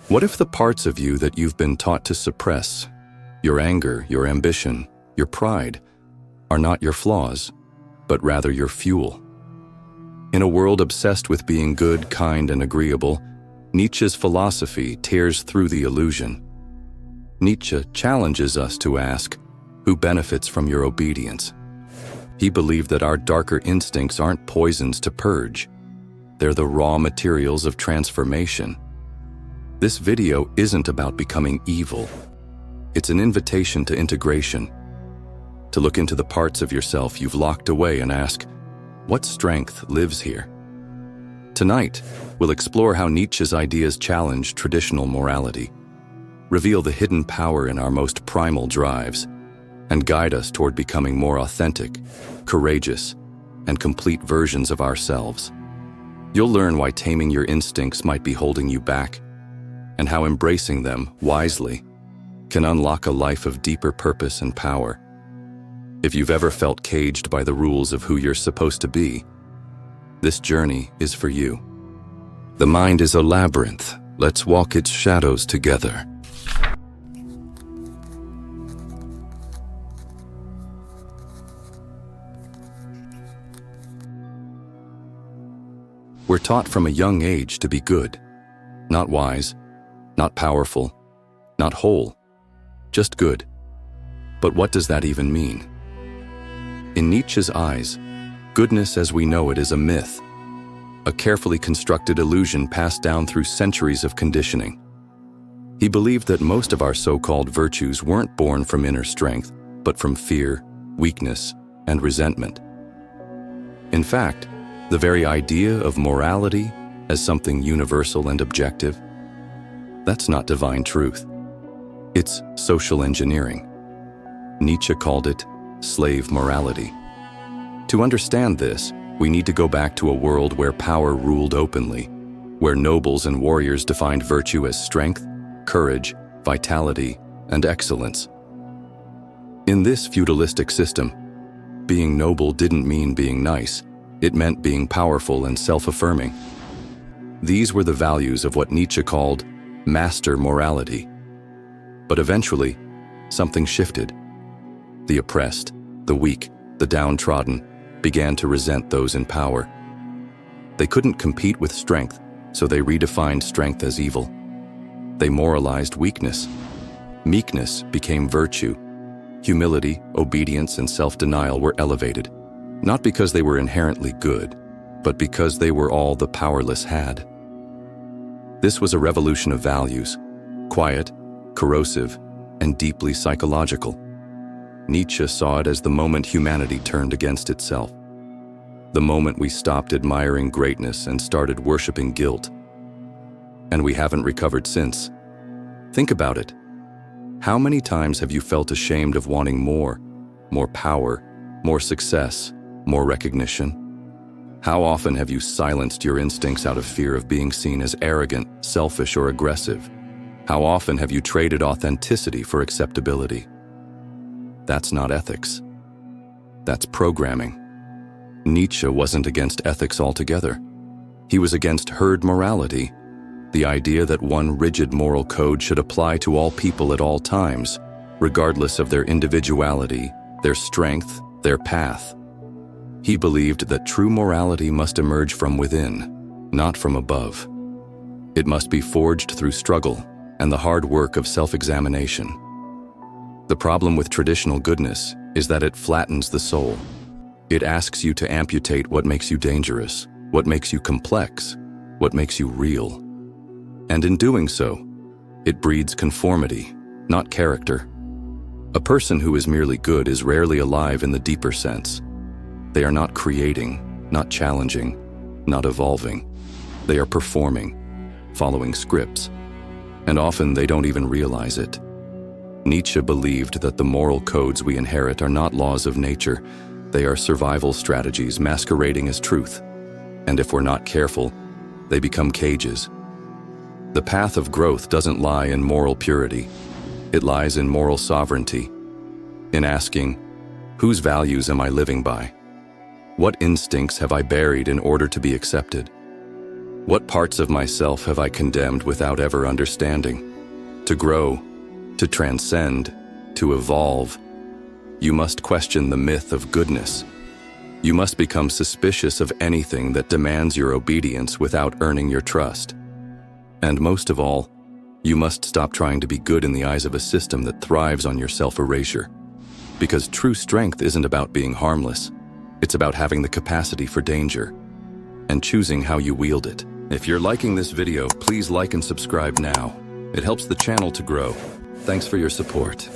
What if the parts of you that you've been taught to suppress, your anger, your ambition, your pride, are not your flaws, but rather your fuel? In a world obsessed with being good, kind, and agreeable, Nietzsche's philosophy tears through the illusion. Nietzsche challenges us to ask, who benefits from your obedience? He believed that our darker instincts aren't poisons to purge. They're the raw materials of transformation. This video isn't about becoming evil. It's an invitation to integration, to look into the parts of yourself you've locked away and ask, what strength lives here? Tonight, we'll explore how Nietzsche's ideas challenge traditional morality, reveal the hidden power in our most primal drives, and guide us toward becoming more authentic, courageous, and complete versions of ourselves. You'll learn why taming your instincts might be holding you back, and how embracing them wisely can unlock a life of deeper purpose and power. If you've ever felt caged by the rules of who you're supposed to be, this journey is for you. The mind is a labyrinth. Let's walk its shadows together. We're taught from a young age to be good, not wise, not powerful, not whole, just good. But what does that even mean? In Nietzsche's eyes, goodness as we know it is a myth, a carefully constructed illusion passed down through centuries of conditioning. He believed that most of our so-called virtues weren't born from inner strength, but from fear, weakness, and resentment. In fact, the very idea of morality as something universal and objective, that's not divine truth. It's social engineering. Nietzsche called it slave morality. To understand this, we need to go back to a world where power ruled openly, where nobles and warriors defined virtue as strength, courage, vitality, and excellence. In this feudalistic system, being noble didn't mean being nice. It meant being powerful and self-affirming. These were the values of what Nietzsche called master morality. But eventually, something shifted. The oppressed, the weak, the downtrodden began to resent those in power. They couldn't compete with strength, so they redefined strength as evil. They moralized weakness. Meekness became virtue. Humility, obedience, and self-denial were elevated, not because they were inherently good, but because they were all the powerless had. This was a revolution of values, quiet, corrosive, and deeply psychological. Nietzsche saw it as the moment humanity turned against itself, the moment we stopped admiring greatness and started worshiping guilt. And we haven't recovered since. Think about it. How many times have you felt ashamed of wanting more power, more success, more recognition? How often have you silenced your instincts out of fear of being seen as arrogant, selfish, or aggressive? How often have you traded authenticity for acceptability? That's not ethics. That's programming. Nietzsche wasn't against ethics altogether. He was against herd morality, the idea that one rigid moral code should apply to all people at all times, regardless of their individuality, their strength, their path. He believed that true morality must emerge from within, not from above. It must be forged through struggle and the hard work of self-examination. The problem with traditional goodness is that it flattens the soul. It asks you to amputate what makes you dangerous, what makes you complex, what makes you real. And in doing so, it breeds conformity, not character. A person who is merely good is rarely alive in the deeper sense. They are not creating, not challenging, not evolving. They are performing, following scripts, and often they don't even realize it. Nietzsche believed that the moral codes we inherit are not laws of nature. They are survival strategies masquerading as truth. And if we're not careful, they become cages. The path of growth doesn't lie in moral purity. It lies in moral sovereignty, in asking, whose values am I living by? What instincts have I buried in order to be accepted? What parts of myself have I condemned without ever understanding? To grow, to transcend, to evolve, you must question the myth of goodness. You must become suspicious of anything that demands your obedience without earning your trust. And most of all, you must stop trying to be good in the eyes of a system that thrives on your self-erasure. Because true strength isn't about being harmless. It's about having the capacity for danger and choosing how you wield it. If you're liking this video, please like and subscribe now. It helps the channel to grow. Thanks for your support.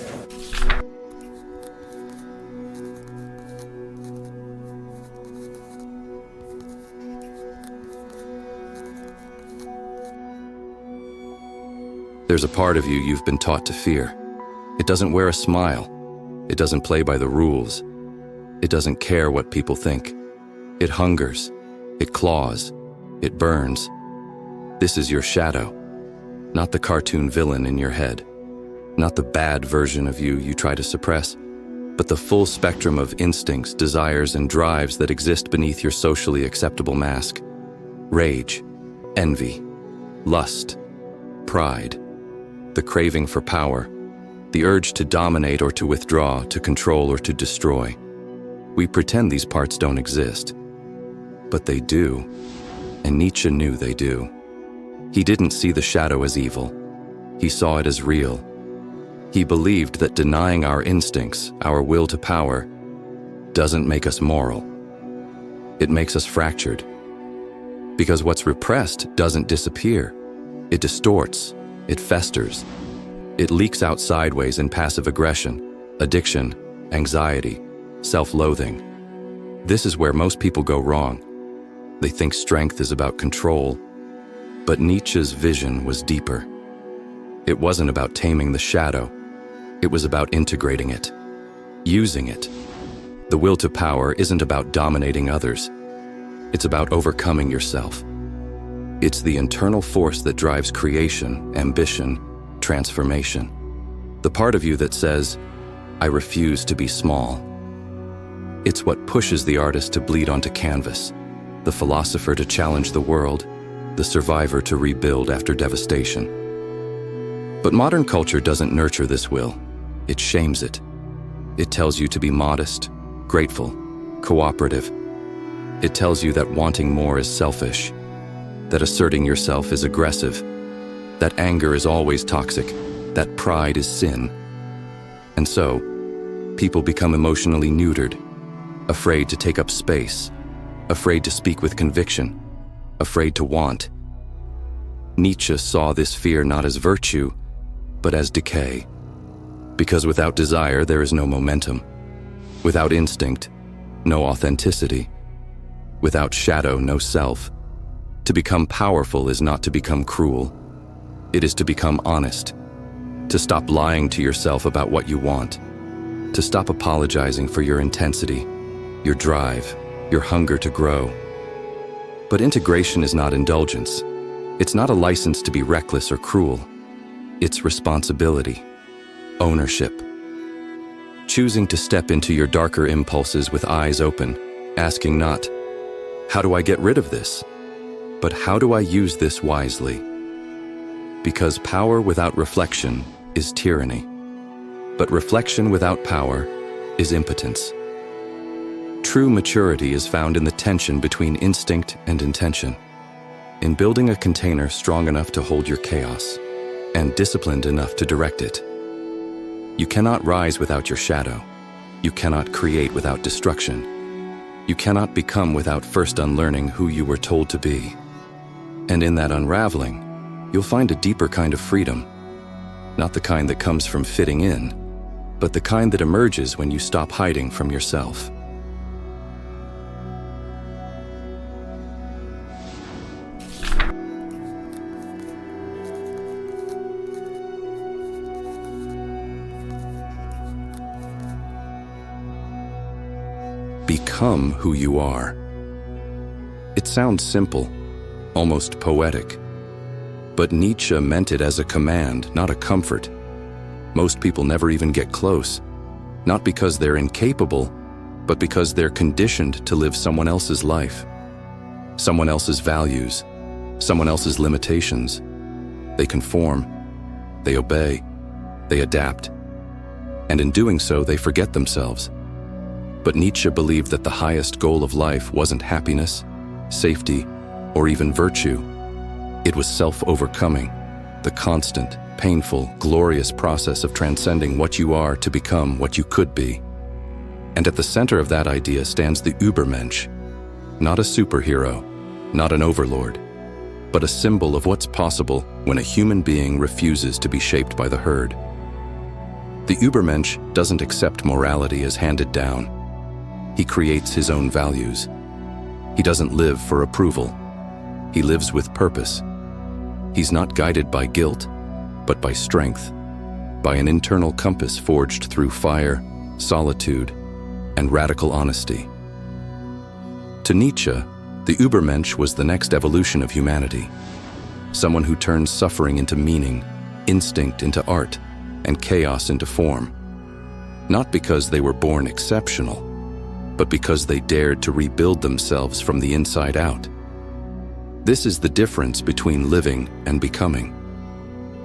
There's a part of you you've been taught to fear. It doesn't wear a smile. It doesn't play by the rules. It doesn't care what people think. It hungers. It claws. It burns. This is your shadow, not the cartoon villain in your head, not the bad version of you try to suppress, but the full spectrum of instincts, desires, and drives that exist beneath your socially acceptable mask. Rage, envy, lust, pride, the craving for power, the urge to dominate or to withdraw, to control or to destroy. We pretend these parts don't exist, but they do, and Nietzsche knew they do. He didn't see the shadow as evil. He saw it as real. He believed that denying our instincts, our will to power, doesn't make us moral. It makes us fractured. Because what's repressed doesn't disappear. It distorts. It festers. It leaks out sideways in passive aggression, addiction, anxiety, self-loathing. This is where most people go wrong. They think strength is about control, but Nietzsche's vision was deeper. It wasn't about taming the shadow. It was about integrating it, using it. The will to power isn't about dominating others. It's about overcoming yourself. It's the internal force that drives creation, ambition, transformation. The part of you that says, "I refuse to be small." It's what pushes the artist to bleed onto canvas, the philosopher to challenge the world, the survivor to rebuild after devastation. But modern culture doesn't nurture this will. It shames it. It tells you to be modest, grateful, cooperative. It tells you that wanting more is selfish, that asserting yourself is aggressive, that anger is always toxic, that pride is sin. And so, people become emotionally neutered, afraid to take up space, afraid to speak with conviction, afraid to want. Nietzsche saw this fear not as virtue, but as decay. Because without desire, there is no momentum. Without instinct, no authenticity. Without shadow, no self. To become powerful is not to become cruel. It is to become honest. To stop lying to yourself about what you want. To stop apologizing for your intensity, your drive, your hunger to grow. But integration is not indulgence. It's not a license to be reckless or cruel. It's responsibility, ownership. Choosing to step into your darker impulses with eyes open, asking not, "How do I get rid of this?" but "How do I use this wisely?" Because power without reflection is tyranny. But reflection without power is impotence. True maturity is found in the tension between instinct and intention, in building a container strong enough to hold your chaos, and disciplined enough to direct it. You cannot rise without your shadow. You cannot create without destruction. You cannot become without first unlearning who you were told to be. And in that unraveling, you'll find a deeper kind of freedom, not the kind that comes from fitting in, but the kind that emerges when you stop hiding from yourself. Become who you are. It sounds simple, almost poetic. But Nietzsche meant it as a command, not a comfort. Most people never even get close, not because they're incapable, but because they're conditioned to live someone else's life, someone else's values, someone else's limitations. They conform, they obey, they adapt, and in doing so, they forget themselves. But Nietzsche believed that the highest goal of life wasn't happiness, safety, or even virtue. It was self-overcoming, the constant, painful, glorious process of transcending what you are to become what you could be. And at the center of that idea stands the Übermensch, not a superhero, not an overlord, but a symbol of what's possible when a human being refuses to be shaped by the herd. The Übermensch doesn't accept morality as handed down. He creates his own values. He doesn't live for approval. He lives with purpose. He's not guided by guilt, but by strength, by an internal compass forged through fire, solitude, and radical honesty. To Nietzsche, the Übermensch was the next evolution of humanity, someone who turns suffering into meaning, instinct into art, and chaos into form. Not because they were born exceptional, but because they dared to rebuild themselves from the inside out. This is the difference between living and becoming.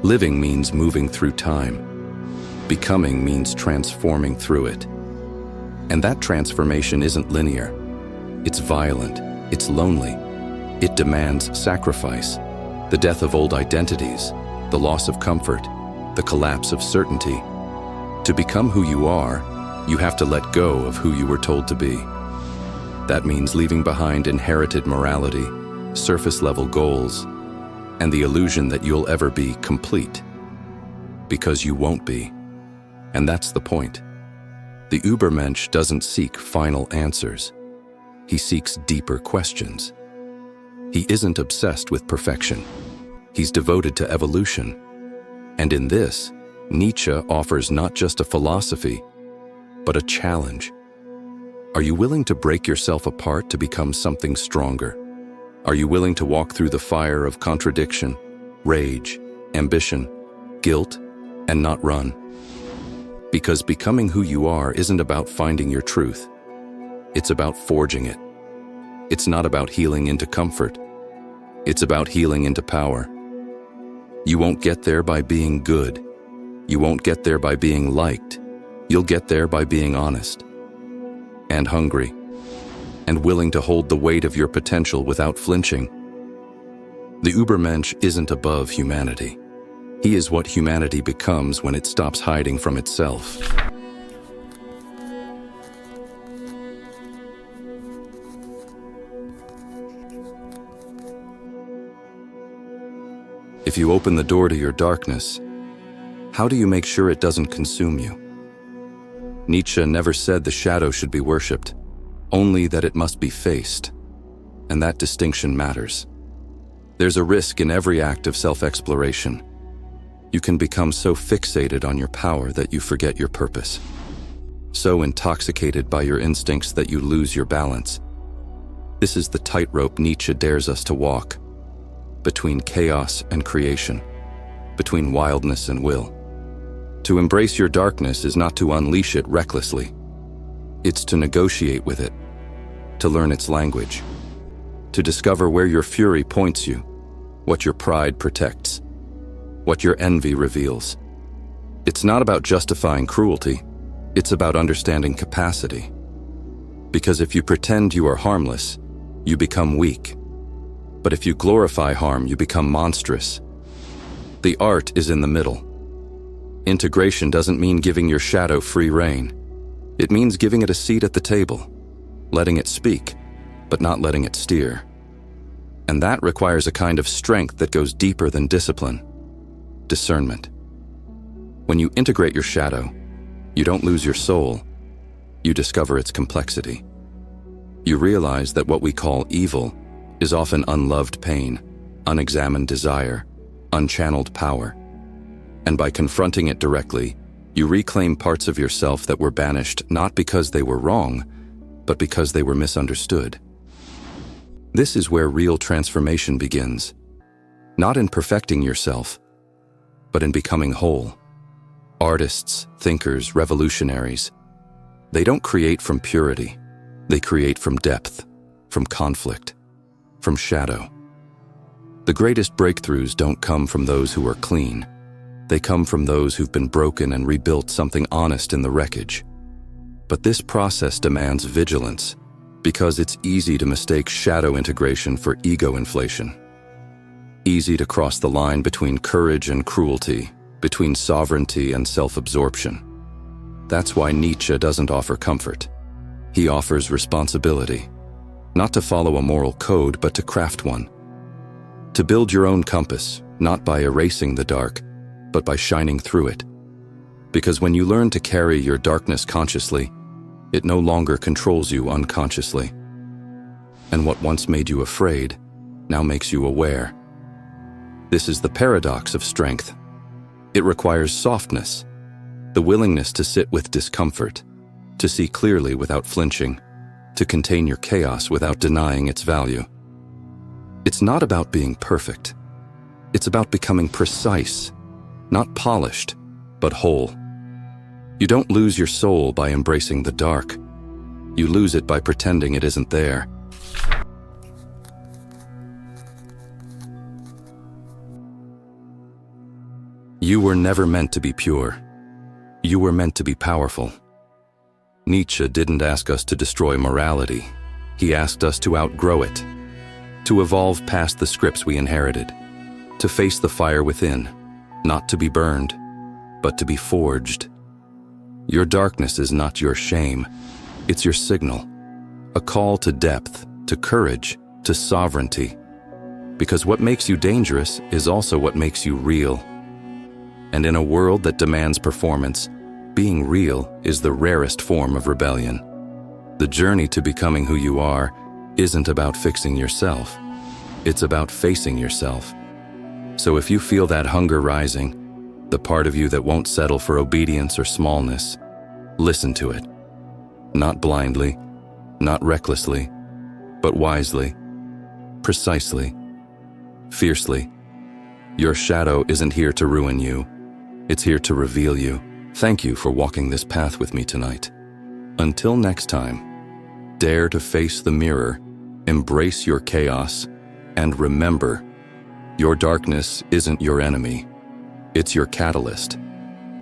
Living means moving through time. Becoming means transforming through it. And that transformation isn't linear. It's violent. It's lonely. It demands sacrifice, the death of old identities, the loss of comfort, the collapse of certainty. To become who you are, you have to let go of who you were told to be. That means leaving behind inherited morality, surface-level goals, and the illusion that you'll ever be complete. Because you won't be. And that's the point. The Übermensch doesn't seek final answers. He seeks deeper questions. He isn't obsessed with perfection. He's devoted to evolution. And in this, Nietzsche offers not just a philosophy, but a challenge. Are you willing to break yourself apart to become something stronger? Are you willing to walk through the fire of contradiction, rage, ambition, guilt, and not run? Because becoming who you are isn't about finding your truth. It's about forging it. It's not about healing into comfort. It's about healing into power. You won't get there by being good. You won't get there by being liked. You'll get there by being honest and hungry and willing to hold the weight of your potential without flinching. The Übermensch isn't above humanity. He is what humanity becomes when it stops hiding from itself. If you open the door to your darkness, how do you make sure it doesn't consume you? Nietzsche never said the shadow should be worshipped, only that it must be faced, and that distinction matters. There's a risk in every act of self-exploration. You can become so fixated on your power that you forget your purpose, so intoxicated by your instincts that you lose your balance. This is the tightrope Nietzsche dares us to walk, between chaos and creation, between wildness and will. To embrace your darkness is not to unleash it recklessly. It's to negotiate with it, to learn its language, to discover where your fury points you, what your pride protects, what your envy reveals. It's not about justifying cruelty, it's about understanding capacity. Because if you pretend you are harmless, you become weak. But if you glorify harm, you become monstrous. The art is in the middle. Integration doesn't mean giving your shadow free rein. It means giving it a seat at the table, letting it speak, but not letting it steer. And that requires a kind of strength that goes deeper than discipline. Discernment. When you integrate your shadow, you don't lose your soul, you discover its complexity. You realize that what we call evil is often unloved pain, unexamined desire, unchanneled power. And by confronting it directly, you reclaim parts of yourself that were banished not because they were wrong, but because they were misunderstood. This is where real transformation begins, not in perfecting yourself, but in becoming whole. Artists, thinkers, revolutionaries, they don't create from purity. They create from depth, from conflict, from shadow. The greatest breakthroughs don't come from those who are clean. They come from those who've been broken and rebuilt something honest in the wreckage. But this process demands vigilance, because it's easy to mistake shadow integration for ego inflation. Easy to cross the line between courage and cruelty, between sovereignty and self-absorption. That's why Nietzsche doesn't offer comfort. He offers responsibility, not to follow a moral code, but to craft one. To build your own compass, not by erasing the dark, but by shining through it. Because when you learn to carry your darkness consciously, it no longer controls you unconsciously. And what once made you afraid now makes you aware. This is the paradox of strength. It requires softness, the willingness to sit with discomfort, to see clearly without flinching, to contain your chaos without denying its value. It's not about being perfect. It's about becoming precise, not polished, but whole. You don't lose your soul by embracing the dark. You lose it by pretending it isn't there. You were never meant to be pure. You were meant to be powerful. Nietzsche didn't ask us to destroy morality. He asked us to outgrow it, to evolve past the scripts we inherited, to face the fire within, not to be burned, but to be forged. Your darkness is not your shame. It's your signal, a call to depth, to courage, to sovereignty. Because what makes you dangerous is also what makes you real. And in a world that demands performance, being real is the rarest form of rebellion. The journey to becoming who you are isn't about fixing yourself. It's about facing yourself. So if you feel that hunger rising, the part of you that won't settle for obedience or smallness, listen to it. Not blindly, not recklessly, but wisely, precisely, fiercely. Your shadow isn't here to ruin you. It's here to reveal you. Thank you for walking this path with me tonight. Until next time, dare to face the mirror, embrace your chaos, and remember, your darkness isn't your enemy. It's your catalyst.